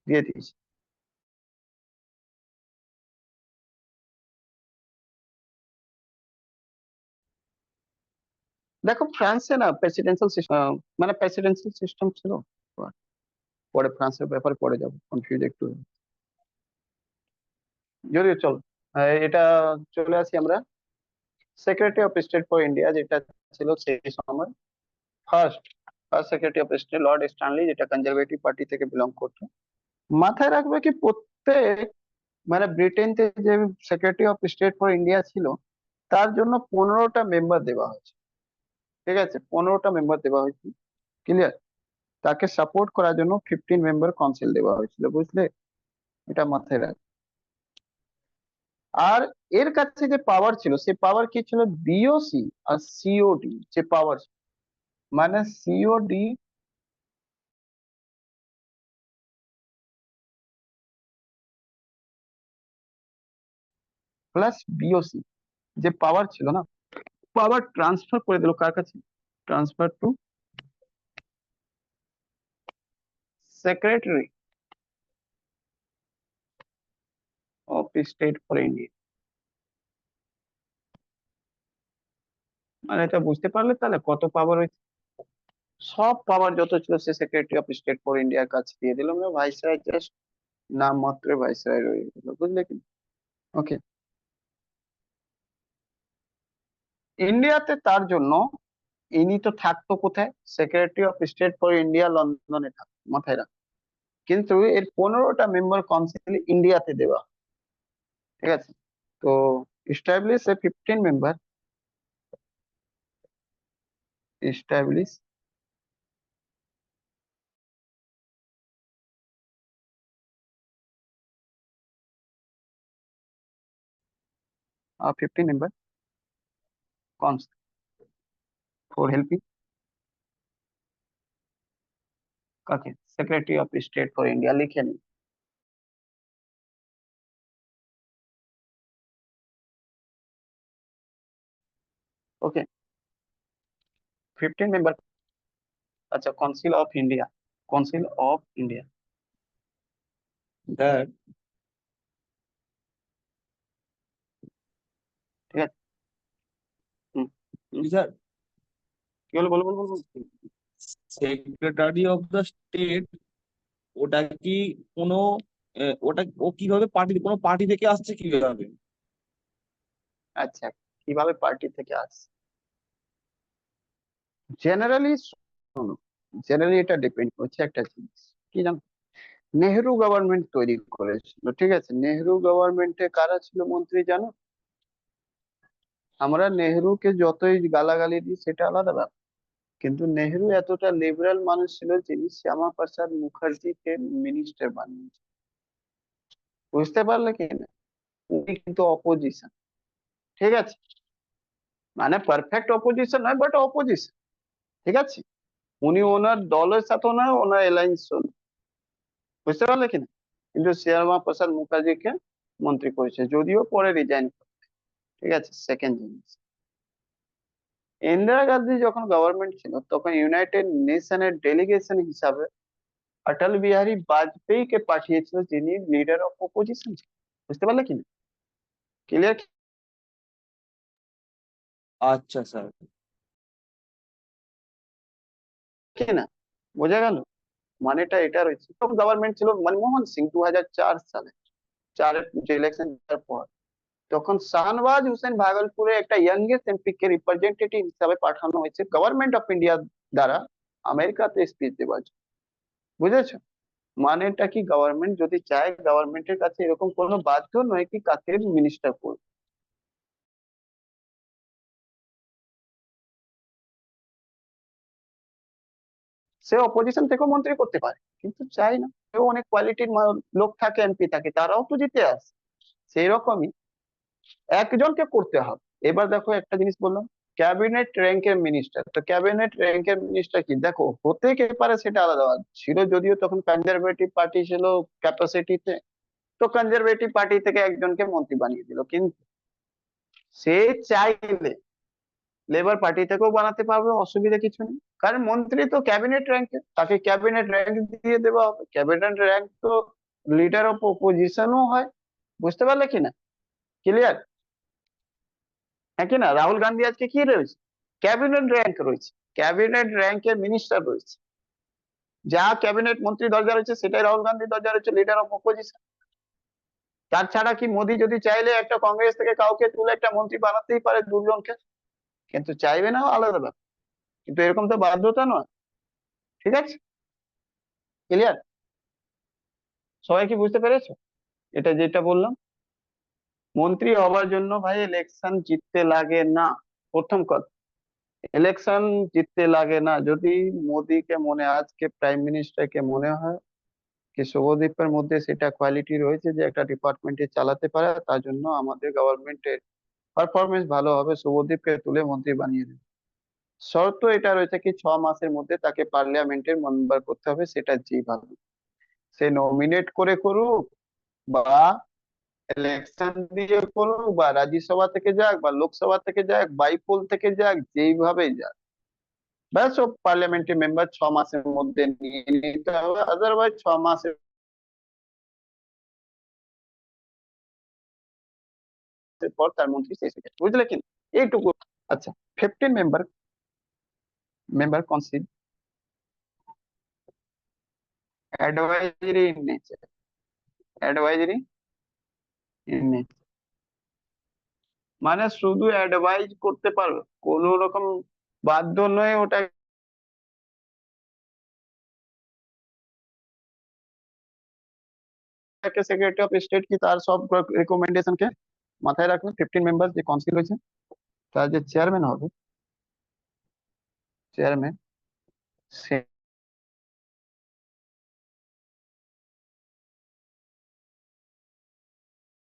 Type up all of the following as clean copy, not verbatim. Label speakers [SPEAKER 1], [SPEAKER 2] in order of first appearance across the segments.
[SPEAKER 1] দিয়ে দিয়েছি। দেখো ফ্রান্সে না প্রেসিডেন্সিয়াল সিস্টেম, মানে প্রেসিডেন্সিয়াল সিস্টেম ছিল। পরে ফ্রান্সের ব্যাপারে পরে যাবো, কনফিউজ একটু যদিও চল। এটা চলে আসি আমরা secretary of state for India যেটা ছিল সেই সময়। First first secretary of state Lord Stanley, যেটা কনজারভেটিভ পার্টি থেকে বিলং করতো। মাথায় রাখবে কি প্রত্যেক, মানে ব্রিটেনতে যে secretary of state for India ছিল তার জন্য 15টা মেম্বার দেওয়া হয়েছে। ঠিক আছে, 15টা মেম্বার দেওয়া হয়েছে, ক্লিয়ার। তাকে সাপোর্ট করার জন্য 15 মেম্বার কাউন্সিল দেওয়া হয়েছিল, বুঝলে? এটা মাথায় রাখ। আর এর কাছে যে পাওয়ার ছিল সে পাওয়ার কি ছিল, বিওসি আর সিওডি যে পাওয়ার, মানে সিওডি প্লাস বিওসি যে পাওয়ার ছিল না, পাওয়ার ট্রান্সফার করে দিল কার কাছে, transfer to secretary of state for India. মানে এটা বুঝতে পারলে তাহলে কত পাওয়ার হয়েছে। সব পাওয়ার যত ছিল সে সেক্রেটারি অফ স্টেট ফর ইন্ডিয়ার কাছে দিয়ে দিল, মানে ভাইসরয় জাস্ট নাম মাত্র ভাইসরয় রয়ে গেল, বুঝলে কি? ওকে। ইন্ডিয়াতে তার জন্য ইনি তো থাকতো কোথায়, secretary of state for India লন্ডনে থাকতো, মাথায় রাখ। কিন্তু এর 15টা মেম্বার কাউন্সিল ইন্ডিয়াতে দেওয়া, ঠিক আছে। তো establish a 15 member, establish 15 member council for helping কাকে, secretary of state for India, লিখে নিন। Okay, 15 member. আচ্ছা, council of India, council of India that, ঠিক আছে। হুম, হুম,
[SPEAKER 2] স্যার,
[SPEAKER 1] কি বলো, বলো বলো বলো।
[SPEAKER 2] সেক্রেটারি অফ দ্য স্টেট, ওটা কি কোনো ওটা ও কিভাবে পার্টি, কোনো পার্টি থেকে আসছে কিভাবে?
[SPEAKER 1] আচ্ছা, কিভাবে পার্টি থেকে আসছে, জেনারেলি শোনো, জেনারেলি এটা ডিপেন্ড করছে একটা জিনিস কি জানো, নেহেরু গভর্নমেন্ট তৈরি করেছিল, ঠিক আছে। নেহেরু গভর্নমেন্টে কারা ছিল মন্ত্রী জানো? আমরা নেহেরুকে যতই গালাগালি দিই সেটা আলাদা ব্যাপার, কিন্তু নেহেরু এতটা লিবারাল মানুষ ছিল যিনি শ্যামা প্রসাদ মুখার্জিকে মিনিস্টার বানিয়েছে, বুঝতে পারলে কি না? উনি কিন্তু অপোজিশন, ঠিক আছে, মানে পারফেক্ট অপোজিশন নয় বাট অপোজিশন, ঠিক আছে। উনি ওনার দলের সাথে নয়, ওনার অ্যালায়েন্স, বুঝতে পারলে কিনা? কিন্তু শ্যামা প্রসাদ মুখার্জিকে মন্ত্রী করেছে, যদিও পরে রিজাইন, ঠিক আছে। সেকেন্ড জিনিস, ইন্দিরা গান্ধী যখন গভর্নমেন্ট ছিল তখন ইউনাইটেড নেশনের ডেলিগেশন হিসাবে অটল বিহারী বাজপেয়ী কে পাঠিয়েছিল, যিনি লিডার অফ অপোজিশন ছিল, বুঝতে পারলে কিনা? ক্লিয়ার
[SPEAKER 2] আচ্ছা স্যার।
[SPEAKER 1] কিনা, বোঝা গেল? মানেটা এটা রয়েছে। তখন গভর্নমেন্ট ছিল মনমোহন সিং 2004 সালে, চারের যে ইলেকশন পর, তখন শাহনওয়াজ হোসেন ভাগলপুরে একটা ইয়াংগেস্ট এমপি কে রিপ্রেজেন্টেটিভ হিসাবে পাঠানো হয়েছে গভর্নমেন্ট অফ ইন্ডিয়া দ্বারা আমেরিকাতে স্পিচ দেওয়ার জন্য, বুঝেছো? মানেটা কি, গভর্নমেন্ট যদি চায়, গভর্নমেন্টের কাছে এরকম কোনো বাধ্য নয় কি কাকে মিনিস্টার করবে। সে অপোজিশন থেকেও মন্ত্রী করতে পারে, কিন্তু চাই না, সেও অনেক কোয়ালিটির লোক থাকে, এমপি থাকে, তারাও তো জিতে আসে। সেই রকমই একজনকে করতে হবে। এবার দেখো একটা জিনিস বললাম, ক্যাবিনেট র্যাঙ্কের মিনিস্টার, তো ক্যাবিনেট র্যাঙ্কের মিনিস্টার কি দেখো হতে কে পারে সেটা আলাদা ছিল, যদিও তখন কনজারভেটিভ পার্টি ছিল ক্যাপাসিটিতে, তো কনজারভেটিভ পার্টি থেকে একজনকে মন্ত্রী বানিয়ে দিল, কিন্তু সে চাইলে লেবার পার্টি থেকেও বানাতে পারবে, অসুবিধা কিছু নেই। কারণ মন্ত্রী তো ক্যাবিনেট র্যাঙ্কে, তাকে ক্যাবিনেট র্যাঙ্ক দিয়ে দেওয়া হবে। ক্যাবিনেট র্যাঙ্ক তো লিডার অফ অপোজিশনও হয়। বুঝতে পারলে কিনা? ক্লিয়ার? হ্যাঁ কিনা? রাহুল গান্ধী আজকে কি রয়েছে? ক্যাবিনেট র্যাঙ্ক রয়েছে, ক্যাবিনেট র্যাঙ্কের মিনিস্টার রয়েছে। যা ক্যাবিনেট মন্ত্রী দরজা রয়েছে সেটাই রাহুল গান্ধী দরজা রয়েছে, লিডার অফ অপোজিশন। তাছাড়া কি মোদী যদি চাইলে একটা কংগ্রেস থেকে কাউকে তুলে একটা মন্ত্রী বানাতেই পারে, দুজনকে, কিন্তু চাইবে না, আলাদা ব্যাপার। কিন্তু এরকম তো বাধ্যতা নয়। ঠিক আছে? ক্লিয়ার? সবাই কি বুঝতে পেরেছো এটা যেটা বললাম? মন্ত্রী হওয়ার জন্য ভাই ইলেকশন জিততে লাগে না, প্রথম কথা। ইলেকশন জিততে লাগে না। যদি মোদীকে মনে, আজকে প্রাইম মিনিস্টারকে মনে হয় কি শুভদীপের মধ্যে সেটা কোয়ালিটি রয়েছে যে একটা ডিপার্টমেন্টে চালাতে পারে, তার জন্য আমাদের গভর্নমেন্টের পারফরমেন্স ভালো হবে, শুভদীপকে তুলে মন্ত্রী বানিয়ে দেবে। শর্ত এটা রয়েছে কি 6 মাসের মধ্যে তাকে পার্লামেন্টের মেম্বার করতে হবে, সেটা যেভাবে সে নমিনেট করে করুক, বা ইলেকশন দিয়ে করুক, বা রাজ্যসভা থেকে যাক, বা লোকসভা থেকে যাক, বাইপোল থেকে যাক, যেইভাবে যাক, ব্যাস ও পার্লামেন্টের মেম্বার 6 মাসের মধ্যে নিয়ে নিতে হবে। আদারওয়াইজ 6 মাসের পর তার মন্ত্রী শেষ হয়ে যাবে। বুঝলে কি? এইটুকু। আচ্ছা, 15 member, member council, advisory in nature, advisory in nature, মানে শুধু অ্যাডভাইজ করতে পারবে, কোন রকম বাধ্য নয় ওটাকে সেক্রেটারি অফ স্টেট কি তার সব রিকমেন্ডেশন কে মাথায় রাখবে। 15 মেম্বার যে কাউন্সিল হয়েছে, তার যে চেয়ারম্যান হবে, চেয়ারম্যান,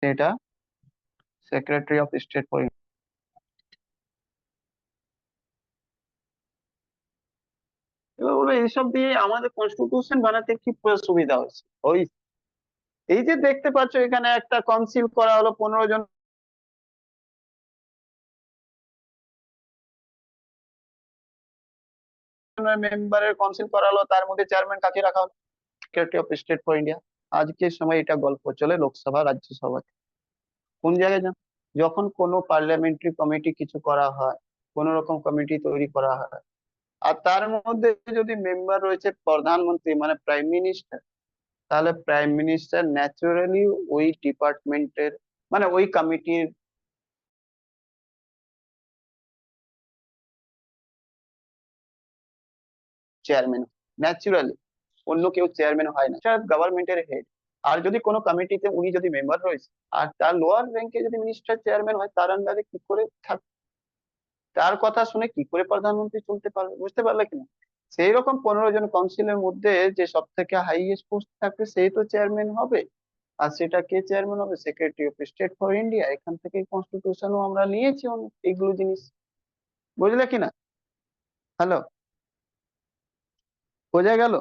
[SPEAKER 1] সেটা সেক্রেটারি অফ স্টেট ফর। এবার বলো, এইসব দিয়ে আমাদের কনস্টিটিউশন বানাতে কি পুরো সুবিধা হচ্ছে ওই। এই যে দেখতে পাচ্ছ এখানে একটা কাউন্সিল করা হলো, 15 জন মেম্বারের কাউন্সিল করা হলো, তার মধ্যে চেয়ারম্যান কাকে রাখা হলো? Secretary of state for India. আজকের সময় এটা গল্প চলে লোকসভা, রাজ্যসভা। কোন জায়গায় যান, যখন কোনো পার্লামেন্টারি কমিটি কিছু করা হয়, কোন রকম কমিটি তৈরি করা হয়, আর তার মধ্যে যদি মেম্বার রয়েছে প্রধানমন্ত্রী মানে প্রাইম মিনিস্টার, তাহলে প্রাইম মিনিস্টার ন্যাচুরালি ওই ডিপার্টমেন্টের মানে ওই কমিটির চেয়ারম্যান, ন্যাচুরালি। অন্য কেউ চেয়ারম্যান হয় না, গভর্নমেন্টের হেড। আর যদি কোনো কমিটিতে উনি যদি মেম্বার রয়েছে, আর তার লোয়ার র্যাঙ্কে যদি মিনিস্টার চেয়ারম্যান হয়, তার আন্ডারে কি করে থাক, তার কথা শুনে কি করে প্রধানমন্ত্রী চলতে পারবে? বুঝতে পারলে কিনা? সেই রকম 15 জন কাউন্সিলের মধ্যে যে সব থেকে হাইয়েস্ট পোস্ট থাকবে সেই তো চেয়ারম্যান হবে। আর সেটা কে চেয়ারম্যান হবে? Secretary of state for India. এখান থেকে কনস্টিটিউশনও আমরা নিয়েছি অনেক এইগুলো জিনিস। বুঝলে কিনা? হ্যালো, বোঝা গেল?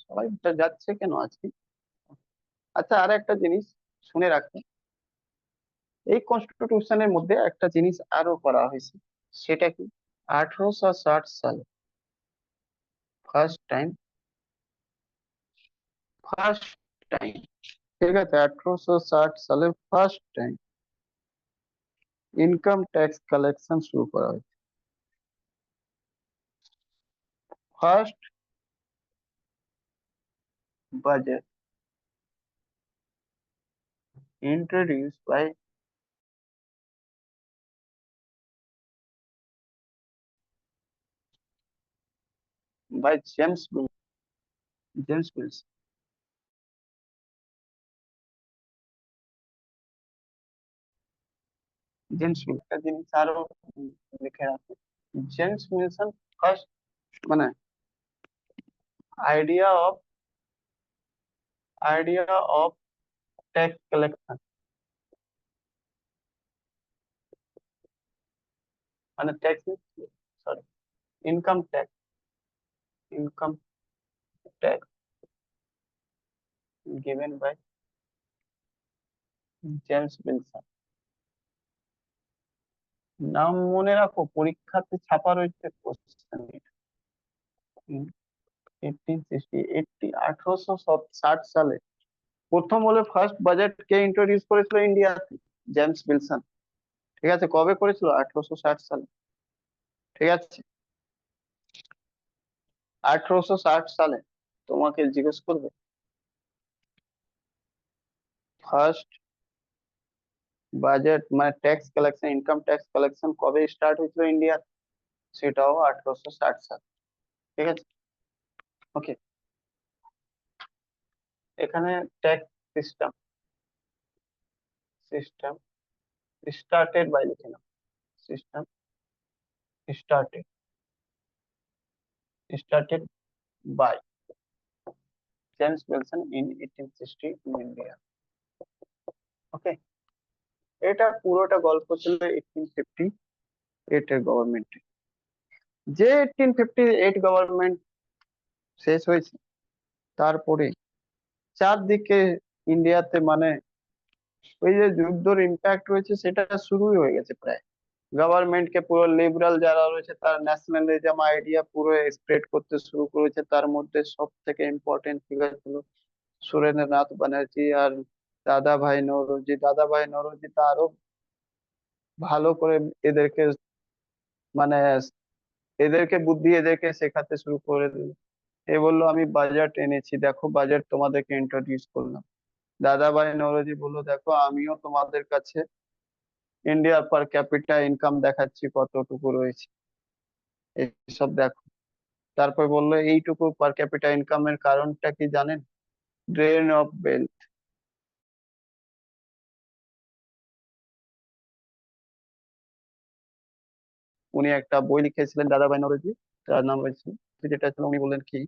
[SPEAKER 1] সবাই যাচ্ছে কেন আজকে? আচ্ছা, আর একটা জিনিস শুনে রাখতে, এই কনস্টিটিউশনের মধ্যে একটা জিনিস আরো করা হয়েছে। সেটা কি? 1860 সালে ফার্স্ট টাইম, ফার্স্ট টাইম, ঠিক আছে, 1860 সালে first time income tax collection শুরু করা হয়েছে। First budget introduced by James Wilson। James Wilson একটা জিনিস আরো লিখে রাখে। জেমস উইলসন ফার্স্ট মানে idea of idea of tax collection, মানে tax, sorry, income tax, income tax given by James Wilson. নাম মনে রাখো, পরীক্ষাতে ছাপা রয়েছে কোশ্চেন। 1860 সালে প্রথম হলে ফার্স্ট বাজেট কে ইন্ট্রোডিউস করেছিল ইন্ডিয়াতে? James Wilson. ঠিক আছে, কবে করেছিল? 1860 সালে। ঠিক আছে, 1860 সালে। তোমাকে জিজ্ঞেস করবে ফার্স্ট বাজেট মানে tax collection, income tax collection কবে স্টার্ট হয়েছিল ইন্ডিয়া? সেটাও 1860 সাল। ঠিক আছে, ওকে। এখানে tax system system started by লিখে নাও। System started started by James Wilson in 1860 in India. Okay, এটা পুরোটা গল্প ছিল 1858 এর গভর্নমেন্টে। যে 1858 গভর্নমেন্ট শেষ হয়েছে, তারপরে চারদিকে ইন্ডিয়াতে মানে ওই যে যুদ্ধের ইম্প্যাক্ট রয়েছে সেটা শুরুই হয়ে গেছে প্রায়। গভর্নমেন্ট কে পুরো লিবারাল যারা রয়েছে তার ন্যাশনালিজম আইডিয়া পুরো স্প্রেড করতে শুরু করেছে। তার মধ্যে সব থেকে ইম্পর্টেন্ট ফিগার ছিল সুরেন্দ্রনাথ ব্যানার্জি আর দাদা ভাই নৌরোজি তা আরো ভালো করে এদেরকে মানে বুদ্ধি এদেরকে শেখাতে শুরু করে দিল। এ বললো আমি বাজেট এনেছি, দেখো বাজেট তোমাদেরকে ইন্ট্রোডিউস করলাম। দাদা ভাই নৌরোজি বললো দেখো আমিও তোমাদের কাছে ইন্ডিয়ার পার ক্যাপিটা ইনকাম দেখাচ্ছি কতটুকু রয়েছে, এইসব দেখো। তারপর বললো এইটুকু পার ক্যাপিটা ইনকামের কারণটা কি জানেন? Drain of wealth. উনি একটা বই লিখেছিলেন দাদাভাই নওরোজি, তার নাম রয়েছে, যেটা ছিল উনি বললেন কি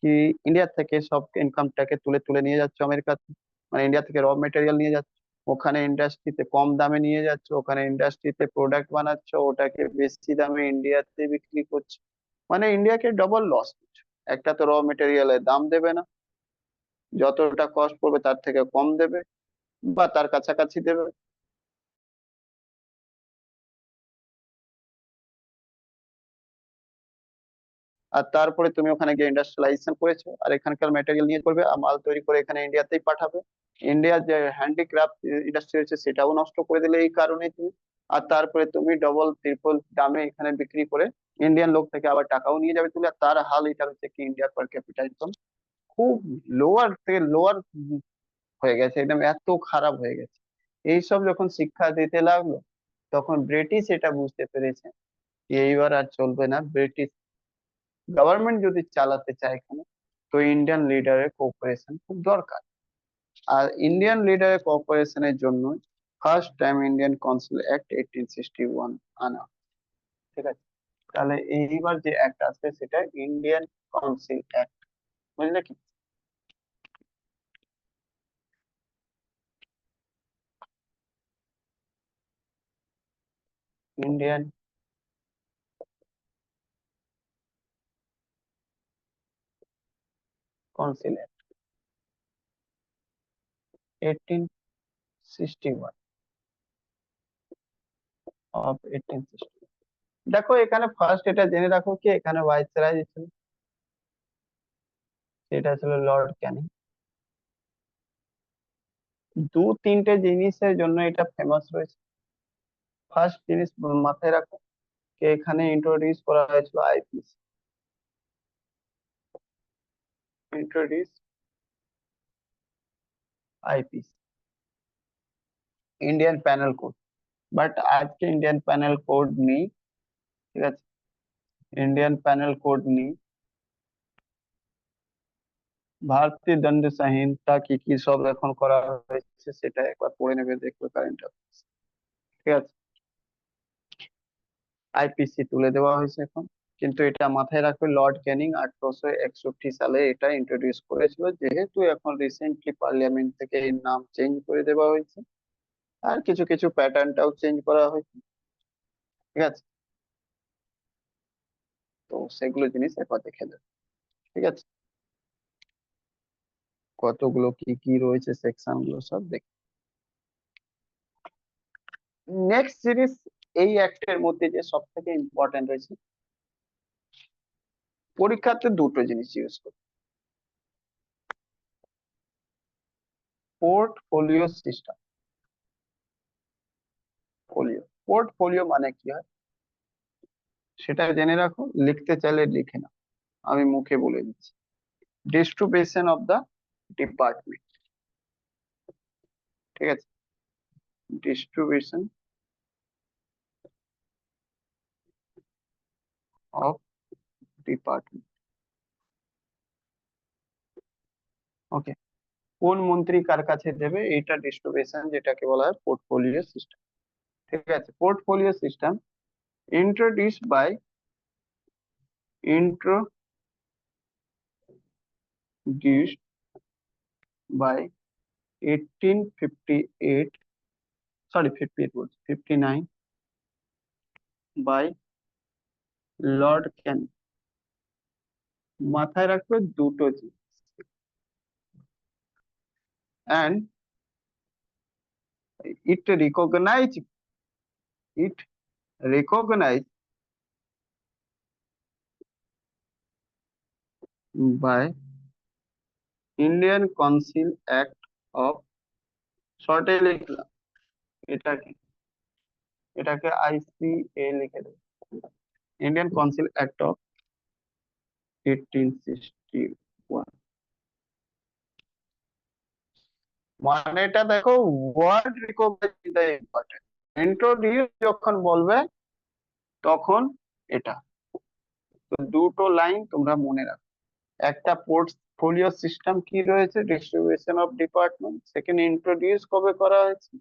[SPEAKER 1] কি ইন্ডিয়া থেকে সব ইনকামটাকে তুলে তুলে নিয়ে যাচ্ছে আমেরিকাতে। মানে ইন্ডিয়া থেকে র মেটেরিয়াল নিয়ে যাচ্ছে, ওখানে ইন্ডাস্ট্রিতে কম দামে নিয়ে যাচ্ছে, ওখানে ইন্ডাস্ট্রিতে প্রোডাক্ট বানাচ্ছে, ওটাকে বেশি দামে ইন্ডিয়াতে বিক্রি করছে। মানে ইন্ডিয়াকে ডবল লস হচ্ছে। একটা তো র মেটেরিয়ালের দাম দেবে না, যতটা কস্ট পড়বে তার থেকে কম দেবে বা তার কাছাকাছি দেবে। আর তারপরে তুমি ওখানে গিয়ে ইন্ডাস্ট্রিয়ালাইজেশন করেছো আর এখানকার ম্যাটেরিয়াল নিয়ে করবে আর মাল তৈরি করে এখানে ইন্ডিয়াতেই পাঠাবে। ইন্ডিয়ার যে হ্যান্ডিক্রাফট ইন্ডাস্ট্রি রয়েছে সেটাও নষ্ট করে দিলে এই কারণে তুমি। আর তারপরে তুমি ডবল ট্রিপল দামে এখানে বিক্রি করে ইন্ডিয়ান লোক থেকে আবার টাকাও নিয়ে যাবে তুলে। আর তার হাল এটা হচ্ছে কি ইন্ডিয়ার পার ক্যাপিটা ইনকাম খুব লোয়ার থেকে লোয়ার হয়ে গেছে, একদম এত খারাপ হয়ে গেছে। এইসব যখন শিক্ষা দিতে লাগলো তখন ব্রিটিশ এটা বুঝতে পেরেছে যে এইবার আর চলবে না। ব্রিটিশ গভর্নমেন্ট যদি চালাতে চায় এখানে, তো ইন্ডিয়ান লিডারের কোঅপারেশন খুব দরকার। আর ইন্ডিয়ান লিডারের কোঅপারেশনের জন্য first time Indian council act 1861 আনা। ঠিক আছে, তাহলে এইবার যে অ্যাক্ট আছে সেটা ইন্ডিয়ান কাউন্সিল অ্যাক্ট, বুঝলে কি? Indian council act 1861 of 1860। দেখো এখানে ফার্স্ট এটা জেনে রাখো কি এখানে ভাইসরয় যে ছিল সেটা ছিল লর্ড ক্যানিং। দু তিনটে জিনিসের জন্য এটা ফেমাস রয়েছে। ফার্স্ট জিনিস মাথায় রাখো যে এখানে ইন্ট্রোডিউস করা হয়েছিল IPC, introduce IPC Indian panel code. But আজকে ইন্ডিয়ান প্যানেল কোড নেই। ঠিক আছে, ইন্ডিয়ান প্যানেল কোড নেই। ভারতীয় দণ্ড সংহিতা কি কি সব এখন করা হয়েছে সেটা একবার পড়ে নেবে, দেখবে কারেন্ট অ্যাফেয়ার্স। ঠিক আছে, আইপিসি তুলে দেওয়া হয়েছে এখন। কিন্তু এটা মাথায় রাখবে লর্ড ক্যানিং 1861 সালে এটা ইন্ট্রোডিউস করেছিল, যেহেতু এখন রিসেন্টলি পার্লামেন্ট থেকে এর নাম চেঞ্জ করে দেওয়া হয়েছে আর কিছু কিছু প্যাটার্নটাও চেঞ্জ করা হয়েছে। ঠিক আছে, তো সেগুলো জিনিস একবার দেখে নেবে। ঠিক আছে। কতগুলো কি কি রয়েছে সেকশন গুলো সব দেখ। নেক্সট জিনিস, এই অ্যাক্টের মধ্যে যে সব থেকে ইম্পর্টেন্ট রয়েছে, পরীক্ষাতে দুটো জিনিস ইউজ করে, পোর্টফোলিও সিস্টেম। পোর্টফোলিও মানে কি হয় সেটা জেনে রাখো, লিখতে চাইলে লিখে নাও, আমি মুখে বলে দিচ্ছি। ডিস্ট্রিবিউশন অফ দা ডিপার্টমেন্ট, ঠিক আছে, ডিস্ট্রিবিউশন অফ ডিপার্টমেন্ট। ওকে, কোন মন্ত্রী কার কাছে দেবে, এটা ডিস্ট্রিবিউশন, যেটাকে বলা হয় পোর্টফোলিও সিস্টেম। ঠিক আছে, portfolio system introduced by introduced by 1858, sorry 58 বলছি, 59 by লর্ড ক্যানিং। মাথায় রাখবে দুটো জিনিস, and it recognized it recognized by Indian Council Act of, শর্টে লিখলাম এটাকে, এটাকে আইসিএ লিখে দেবো, ইন্ডিয়ান কাউন্সিল অ্যাক্ট অফ 1861। মানে এটা দেখো, word recognise is the important, introduce যখন বলবে তখন এটা। তো দুটো লাইন তোমরা মনে রাখো, একটা পোর্টফোলিও সিস্টেম কি রয়েছে, distribution of department, second introduce কবে করা হয়েছে,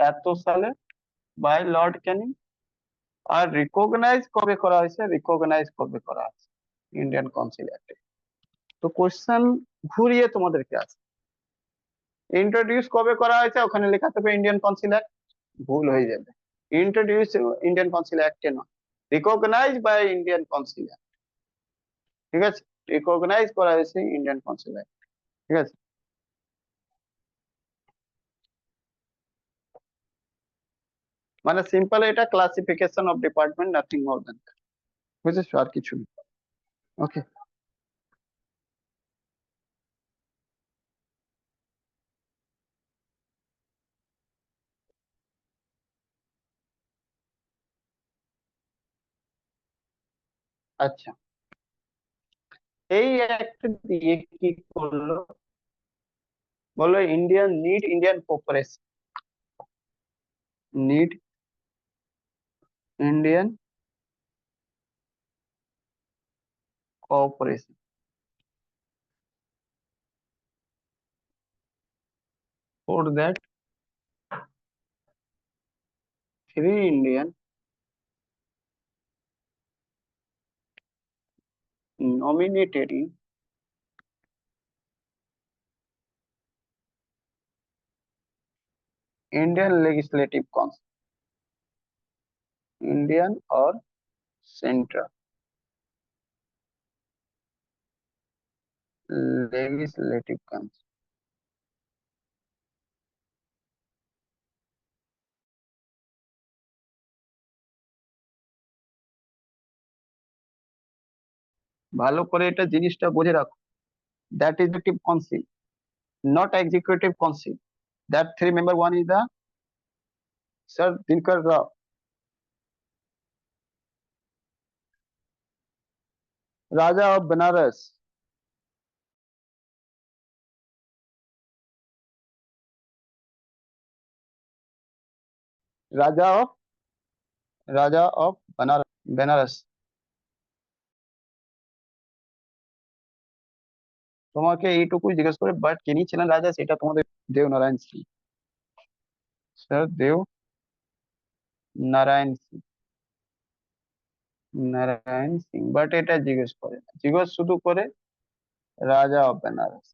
[SPEAKER 1] এত সালে, বাই লর্ড ক্যানিং, আর রিকগনাইজ কবে করা হয়েছে, রিকগনাইজ কবে করা হয়েছে ইন্ডিয়ান কাউন্সিল অ্যাক্টে। তো কোশ্চেন ঘুরিয়ে তোমাদেরকে আছে, ইন্ট্রোডিউস কবে করা হয়েছে ওখানে লেখা থাকবে ইন্ডিয়ান কাউন্সিল অ্যাক্ট, ভুল হয়ে যাবে, ইন্ট্রোডিউস ইন্ডিয়ান কাউন্সিল অ্যাক্টে নয়, recognise by Indian council act. ঠিক আছে, রিকগনাইজ করা হয়েছে ইন্ডিয়ান কাউন্সিল অ্যাক্ট। ঠিক আছে, মানে সিম্পল এটা classification of department, nothing more than, বুঝেছো, আর কিছু না। ওকে, আচ্ছা, এই অ্যাক্ট দিয়ে কি করলো, বললো Indian need Indian cooperation, need Indian cooperation, for that three Indian nominated Indian Legislative Council, Indian or Central Legislative Council। ভালো করে এটা জিনিসটা বুঝে রাখো, that is executive council, not executive council, that three member one is the Sir Dinkar Rao, Raja of Banaras, Raja of Raja of Banaras। তোমাকে এইটুকুই জিজ্ঞেস করে, বাট যিনি ছিলেন রাজা সেটা তোমাদের দেব নারায়ণ সিং, স্যার দেব নারায়ণ সিং, নারায়ণ সিং, বাট এটা জিজ্ঞেস করে না, জিজ্ঞেস শুধু করে Raja of Benares.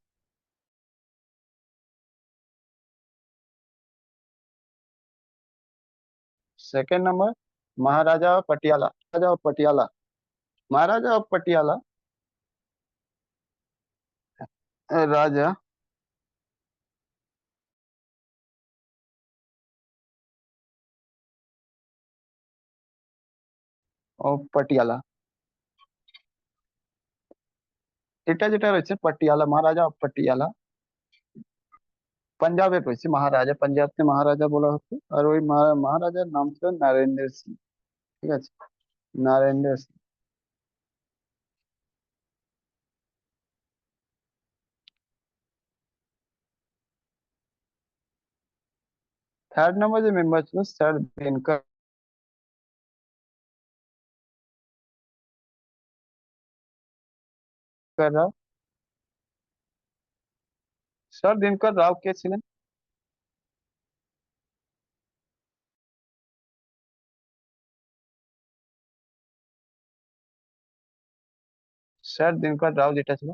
[SPEAKER 1] Second number, Maharaja of Patiala, Raja of Patiala, Maharaja of Patiala Raja of Patiala. এটা যেটা রয়েছে পাটিয়ালা, মহারাজা অফ পাটিয়ালা, পাঞ্জাবে রয়েছে মহারাজা, পাঞ্জাবকে মহারাজা বলা হতো। আর ওই মহারাজার নাম ছিল নরেন্দ্র সিং। ঠিক আছে, নরেন্দ্র সিং। থার্ড নাম্বার যে মেম্বার ছিল স্যার দিনকর রাও। স্যার দিনকর রাও কে ছিলেন? স্যার দিনকর রাও যেটা ছিল,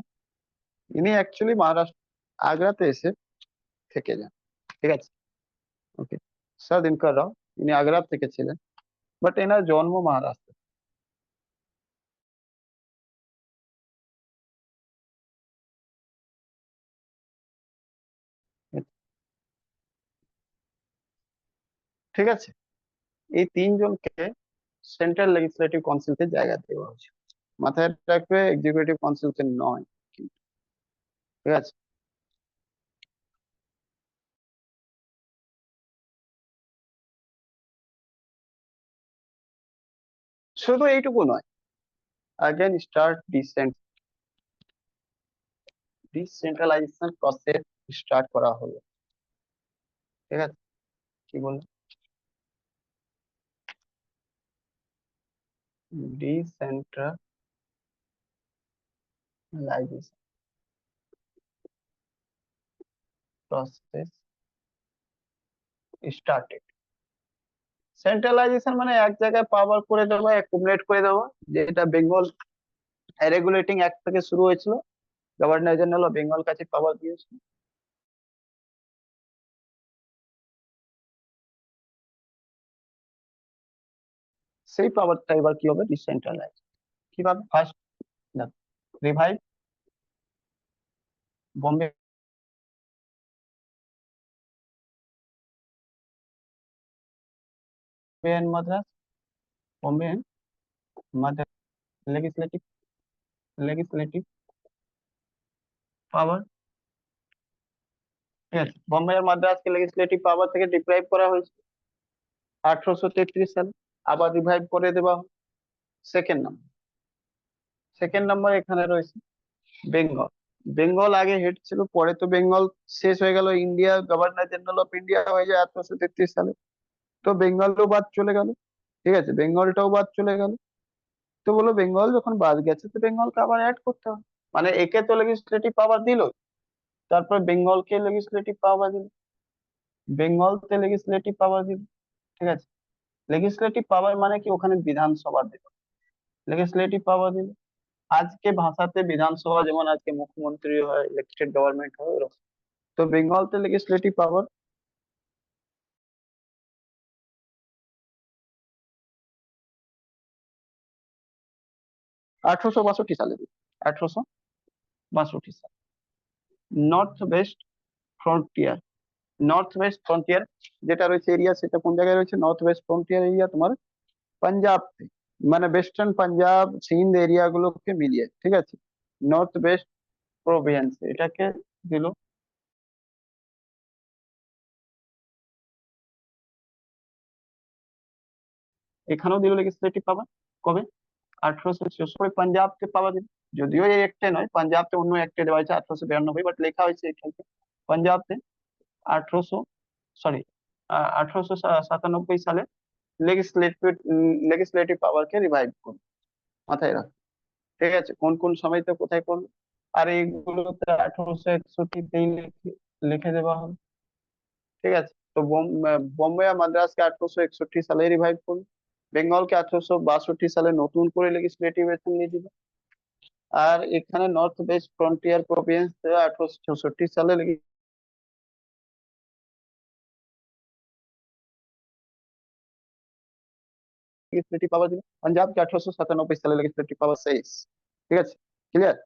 [SPEAKER 1] ইনি অ্যাকচুয়ালি মহারাষ্ট্র আগ্রাতে এসে থেকে যান। ঠিক আছে, ওকে। স্যার দিনকর রাও ইনি আগ্রা থেকে ছিলেন, বাট এনার জন্ম মহারাষ্ট্র। ঠিক আছে, এই তিনজনকে সেন্ট্রাল লেজিসলেটিভ কাউন্সিলতে জায়গা দেওয়া হয়েছে। মাথায় রাখবে এক্সিকিউটিভ কাউন্সিলতে নয় কিন্তু। ঠিক আছে, শুধু এইটুকু নয়, again start decentralisation process start করা হলো। ঠিক আছে, কি বলবো, ডিসেন্ট্রালাইজেশন প্রসেস স্টার্টেড। সেন্ট্রালাইজেশন মানে এক জায়গায় পাওয়ার করে দেওয়া, অ্যাকুমুলেট করে দেওয়া, যেটা বেঙ্গল রেগুলেটিং অ্যাক্ট থেকে শুরু হয়েছিল। গভর্নর জেনারেল অফ বেঙ্গল কাছে পাওয়ার দিয়েছিল, সেই পাওয়ারটা এবার কি হবে, ডিসেন্ট্রালাইজ। কিভাবে? First revive Bombay and Madras, Bombay and Madras legislative legislative power. ঠিক আছে, বোম্বে আর মাদ্রাসকে লেজিসলেটিভ পাওয়ার থেকে ডিপ্রাইভ করা হয়েছে 1833 সালে, আবার রিভাইভ করে দেওয়া হয়। সেকেন্ড নাম্বার, সেকেন্ড নাম্বার এখানে রয়েছে বেঙ্গল। বেঙ্গল আগে হেড ছিল, পরে তো বেঙ্গল শেষ হয়ে গেল, India governor general of India হয়ে যায় 1833 সালে। তো বেঙ্গলও বাদ চলে গেল। ঠিক আছে, বেঙ্গলটাও বাদ চলে গেল। তো বলো বেঙ্গল যখন বাদ গেছে তো বেঙ্গলকে আবার অ্যাড করতে হবে। মানে একে তো লেজিসলেটিভ পাওয়ার দিল, তারপর বেঙ্গলকে লেজিসলেটিভ পাওয়ার দিল, বেঙ্গলতে লেজিসলেটিভ পাওয়ার দিল। ঠিক আছে, লেজিসলেটিভ পাওয়ার মানে কি, ওখানে বিধানসভা দিল, লেজিসলেটিভ পাওয়ার দিল। আজকে ভাষাতে বিধানসভা যেমন আজকে মুখ্যমন্ত্রী হয়, ইলেকটেড গভর্নমেন্ট হয়, ওরকম। তো বেঙ্গলতে লেজিসলেটিভ পাওয়ার 1862 সালে দিল, 1862 সালে। North West frontier, north West frontier যেটা রয়েছে এরিয়া, সেটা কোন জায়গায় রয়েছে? নর্থ ওয়েস্ট ফ্রন্টিয়ার এরিয়া তোমার পাঞ্জাব, মানে ওয়েস্টার্ন পাঞ্জাব সিন্ধ এরিয়া গুলোকে মিলিয়ে। ঠিক আছে, নর্থ ওয়েস্ট প্রভিন্স এটাকে দিল। এখানেও দিল লেজিসলেটিভ পাওয়ার। কবে? 1864। পাঞ্জাবকে পাওয়া দিল, যদিও এই একটে নয়, পাঞ্জাবকে অন্য একটে দেওয়া হয়েছে 1892, বাট লেখা হয়েছে এখানে পাঞ্জাবতে 1800, সরি 1897 সালে লেজিসলেটিভ লেজিসলেটিভ পাওয়ারকে রিভাইভ করলো। মাথায় রাখ। ঠিক আছে, কোন কোন সময়তে কোথায় করলো, আর এইগুলোতে 1861তেই লিখে দেওয়া হবে। ঠিক আছে, তো বোম্বে আর মাদ্রাসকে 1861 সালে রিভাইভ করলো, বেঙ্গলকে 1862 সালে নতুন করে লেজিসলেটিভ অ্যাসেম্বলি দিল, আর এখানে নর্থ ওয়েস্ট ফ্রন্টিয়ার প্রভিন্স 1864 সালে লেজিসলেটিভ পাওয়ার দিল, পাঞ্জাবকে 1897 সালে লেজিসলেটিভ পাওয়ার শেষ। ঠিক আছে, ক্লিয়ার?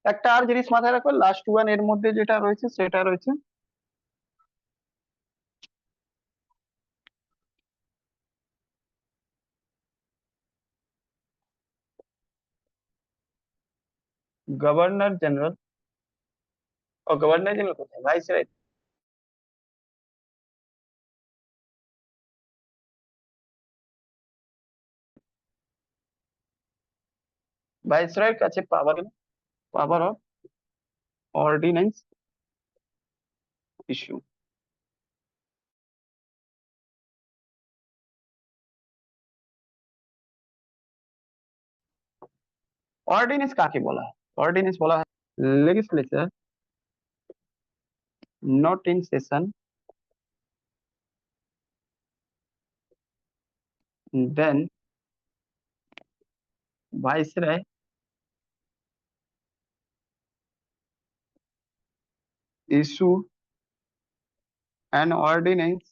[SPEAKER 1] একটা আর জিনিস মাথায় রাখো, লাস্ট ওয়ান এর মধ্যে যেটা রয়েছে সেটা রয়েছে গভর্নর জেনারেল। ও গভর্নর জেনারেল কোথায়, ভাইসরয়। ভাইসরয়ের কাছে power of ordinance issue. Ordinance কাকে বলা হয়? অর্ডিন্যান্স বলা হয় legislature not in session, then viceroy issue an ordinance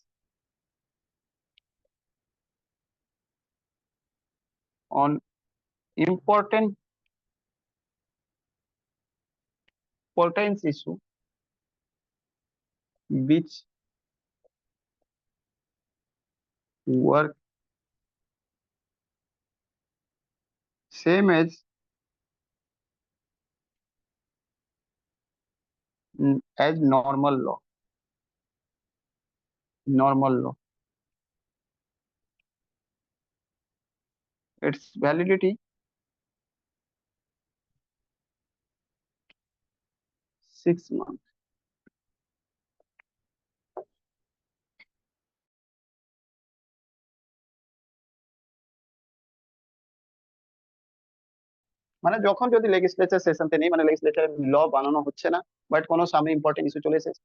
[SPEAKER 1] on important importance issue which were same as normal law. Its validity 6 months. মানে যখন যদি লেজিসলেচার সেশনতে নেই, মানে লেজিসলেচার ল বানানো হচ্ছে না, বাট কোনো সামনে ইম্পর্টেন্ট ইস্যু চলে এসেছে,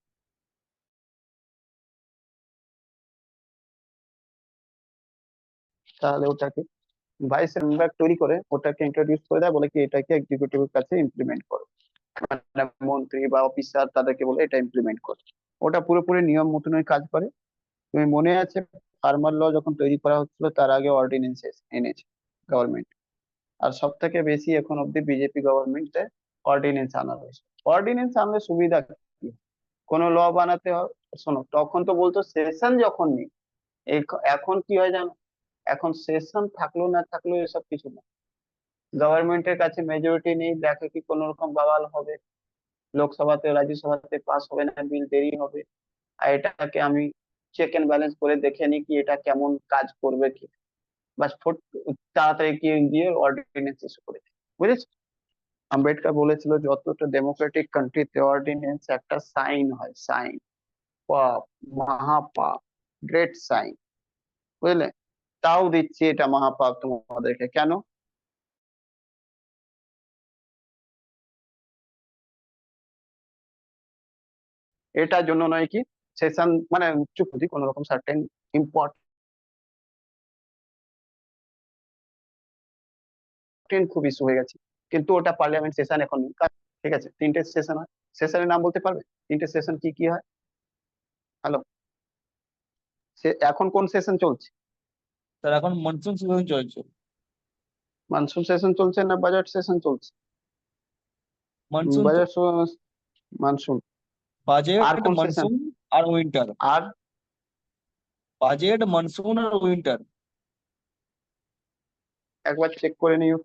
[SPEAKER 1] তাহলে ওটাকে ভাইস মেম্বার তৈরি করে ওটাকে ইন্ট্রোডিউস করে দেয়, বলে কি এটাকে এক্সিকিউটিভের কাছে ইমপ্লিমেন্ট করো, মানে মন্ত্রী বা অফিসার তাদেরকে বলে এটা ইমপ্লিমেন্ট করো। ওটা পুরোপুরি নিয়ম মতনই কাজ করে। তুমি মনে আছে ফার্মার ল যখন তৈরি করা হচ্ছিল তার আগে অর্ডিনেন্স এনেছে গভর্নমেন্ট, আর সব থেকে বেশি এখন অব্দি বিজেপি গভর্নমেন্টে অর্ডিনেন্স আনা হয়েছে। অর্ডিনেন্স আনলে সুবিধা কি? কোনো ল বানাতে হবে, শোনো তখন তো বলতো সেশন যখন নেই, এখন কি হয় জানো, এখন সেশন থাকলো না থাকলো এসব কিছু না, গভর্নমেন্টের কাছে মেজরিটি নেই, দেখে কি কোনো রকম বাওয়াল হবে, লোকসভাতে রাজ্যসভাতে পাস হবে না, বিল দেরি হবে, আর এটাকে আমি চেক এন্ড ব্যালেন্স করে দেখে নিই কি এটা কেমন কাজ করবে কি, বাস তাড়াতাড়ি গিয়ে গিয়ে অর্ডিনেন্স ইস্যু করে দিই। বুঝেছো? আম্বেদকর বলেছিল যতটা ডেমোক্রেটিক কান্ট্রিতে অর্ডিনেন্স একটা সাইন হয়, সাইন, পাপ, মহাপাপ, গ্রেট সাইন। বুঝলে? তাও দিচ্ছি এটা মহাপাপ তোমাদেরকে, কেন? এটার জন্য নয় কি সেশন মানে চুপ যদি কোনো রকম সার্টেন ইম্পর্টেন্ট খুব ইস্যু হয়ে গেছে, কিন্তু ওটা পার্লামেন্ট সেশন এখন নেই। ঠিক আছে, তিনটে সেশন হয়, সেশনের নাম বলতে পারবে? তিনটে সেশন কি কি হয়? হ্যালো, সে এখন কোন সেশন চলছে?
[SPEAKER 2] স্যার এখন মনসুন সিজন চলছে।
[SPEAKER 1] মানসুন সেশন চলছে না বাজেট সেশন চলছে?
[SPEAKER 2] মনসুন তো,
[SPEAKER 1] বাজেট মানসুন। আর
[SPEAKER 2] বাজেট
[SPEAKER 1] কোন সেশন?
[SPEAKER 2] মনসুন আর উইন্টার।
[SPEAKER 1] আর
[SPEAKER 2] বাজেট মনসুন আর উইন্টার।
[SPEAKER 1] একবার চেক করে নিও,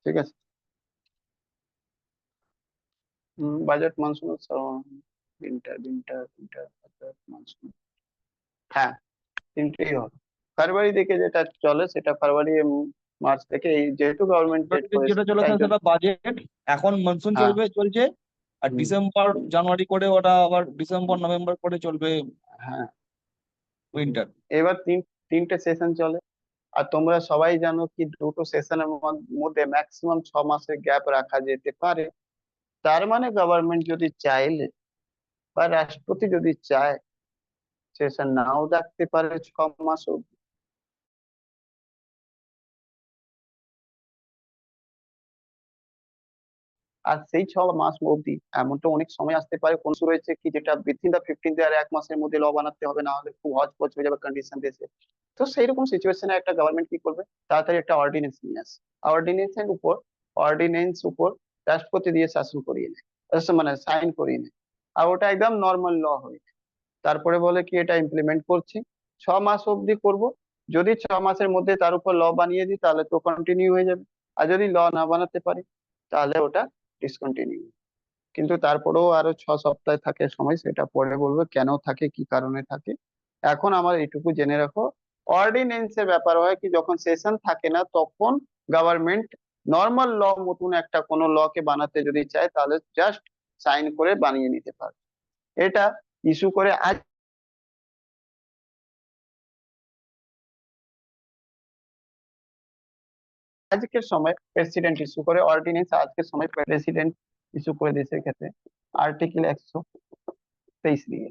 [SPEAKER 1] ঠিক আছে? Budget monsoon, winter winter winter, budget monsoon, হ্যাঁ তিনটেই হবে। ফেব্রুয়ারি থেকে যেটা চলে সেটা ফেব্রুয়ারি মার্চ থেকে, এই যেহেতু গভর্নমেন্ট ডেট করেছে
[SPEAKER 2] যেটা চলে
[SPEAKER 1] তাই
[SPEAKER 2] স্যার
[SPEAKER 1] জন্য।
[SPEAKER 2] সেটা বাজেট। এখন মনসুন
[SPEAKER 1] হ্যাঁ।
[SPEAKER 2] চলছে। আর
[SPEAKER 1] হুম,
[SPEAKER 2] ডিসেম্বর জানুয়ারি করে ওটা আবার ডিসেম্বর নভেম্বর করে চলবে
[SPEAKER 1] হ্যাঁ।
[SPEAKER 2] উইন্টার।
[SPEAKER 1] এবার তিনটে সেশন চলে, আর তোমরা সবাই জানো কি দুটো সেশনের মধ্যে ম্যাক্সিমাম 6 মাসের গ্যাপ রাখা যেতে পারে। তার মানে গভর্নমেন্ট যদি চাইলে বা রাষ্ট্রপতি যদি চায় সেশন নাও রাখতে পারে 6 মাস অবধি। আর সেই 6 মাস অবধি এমন তো অনেক সময় আসতে পারে, কোন কিছু রয়েছে কি যেটা উইথিন দা 15 আর 1 মাসের মধ্যে ল বানাতে হবে, না হলে খুব হজপচ হয়ে যাবে কন্ডিশন দেশে। তো সেইরকম সিচুয়েশনে একটা গভর্নমেন্ট কি করবে, তাড়াতাড়ি একটা অর্ডিনেন্স নিয়ে আসে, অর্ডিনেন্সের উপর অর্ডিনেন্স উপর রাষ্ট্রপতি দিয়ে শাসন করিয়ে নেয়, মানে সাইন করিয়ে নেয়, আর ওটা একদম নর্মাল ল হয়ে যায়। তারপরে বলে কি এটা ইমপ্লিমেন্ট করছি, 6 মাস অবধি করব, যদি 6 মাসের মধ্যে তার উপর ল বানিয়ে দিই তাহলে তো কন্টিনিউ হয়ে যাবে, আর যদি ল না বানাতে পারি তাহলে ওটা ডিসকন্টিনিউ। কিন্তু তারপরেও আরো 6 সপ্তাহ থাকে সময়, সেটা পরে বলবো কেন থাকে, কি কারণে থাকে। এখন আমার এইটুকু জেনে রাখো, অর্ডিনেন্সের ব্যাপার হয় কি, যখন সেশন থাকে না তখন গভর্নমেন্ট নর্মাল ল মতন একটা কোনো ল কে বানাতে যদি চায় তাহলে জাস্ট সাইন করে বানিয়ে নিতে পারে। এটা ইস্যু করে আজকের সময় প্রেসিডেন্ট ইস্যু করে অর্ডিনেন্স, আজকের সময় প্রেসিডেন্ট ইস্যু করে দেশের ক্ষেত্রে আর্টিকেল 123 দিয়ে।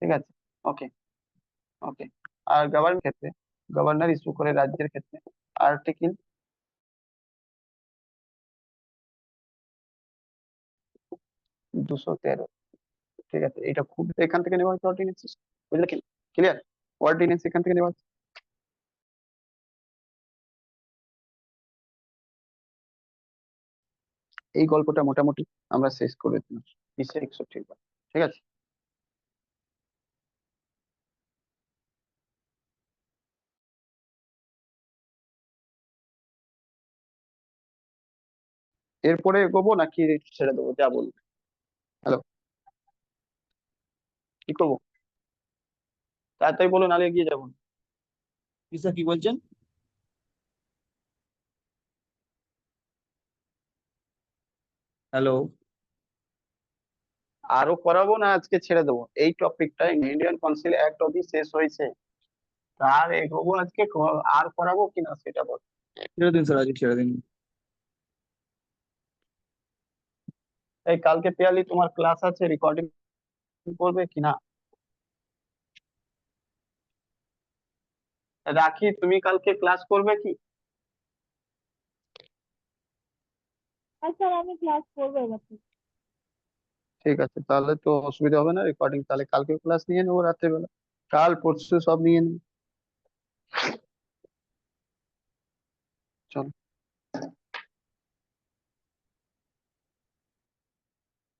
[SPEAKER 1] ঠিক আছে, ওকে, ওকে। আর গভর্নর ক্ষেত্রে গভর্নর ইস্যু করে রাজ্যের ক্ষেত্রে আর্টিকেল 213। ঠিক আছে, এটা খুব এখান থেকে নেওয়া হয়েছে অর্ডিনেন্স, বুঝলে কি? ক্লিয়ার? অর্ডিনেন্স এখান থেকে নেওয়া হয়েছে। এই গল্পটা মোটামুটি আমরা শেষ করে দিলাম 2061 বার। ঠিক আছে। এরপরে এগোবো নাকি ছেড়ে দেবো, যা বলবো। হ্যালো, কি করবো? তাড়াতাড়ি বলো, নাহলে এগিয়ে যাবো না।
[SPEAKER 2] স্যার কি বলছেন? হ্যালো।
[SPEAKER 1] আরো করাবো না আজকে ছেড়ে দেবো? এই টপিকটা ইন্ডিয়ান কাউন্সিল অ্যাক্ট অব্দি শেষ হয়েছে, তার এগোবো আজকে, আর করাবো কিনা সেটা বল।
[SPEAKER 2] ছেড়ে দিন স্যার, আজকে ছেড়ে দিন।
[SPEAKER 1] এই কালকে পিয়ালি তোমার ক্লাস আছে, রেকর্ডিং করবে কিনা? রাখি, তুমি কালকে ক্লাস করবে কি?
[SPEAKER 3] হ্যাঁ স্যার, আমি ক্লাস করবো এবার থেকে।
[SPEAKER 1] ঠিক আছে, তাহলে তো অসুবিধা হবে না, রেকর্ডিং তাহলে কালকে ক্লাস নিয়ে নেবো রাতের বেলা, কাল পরশু সব নিয়ে নেবো। চলো।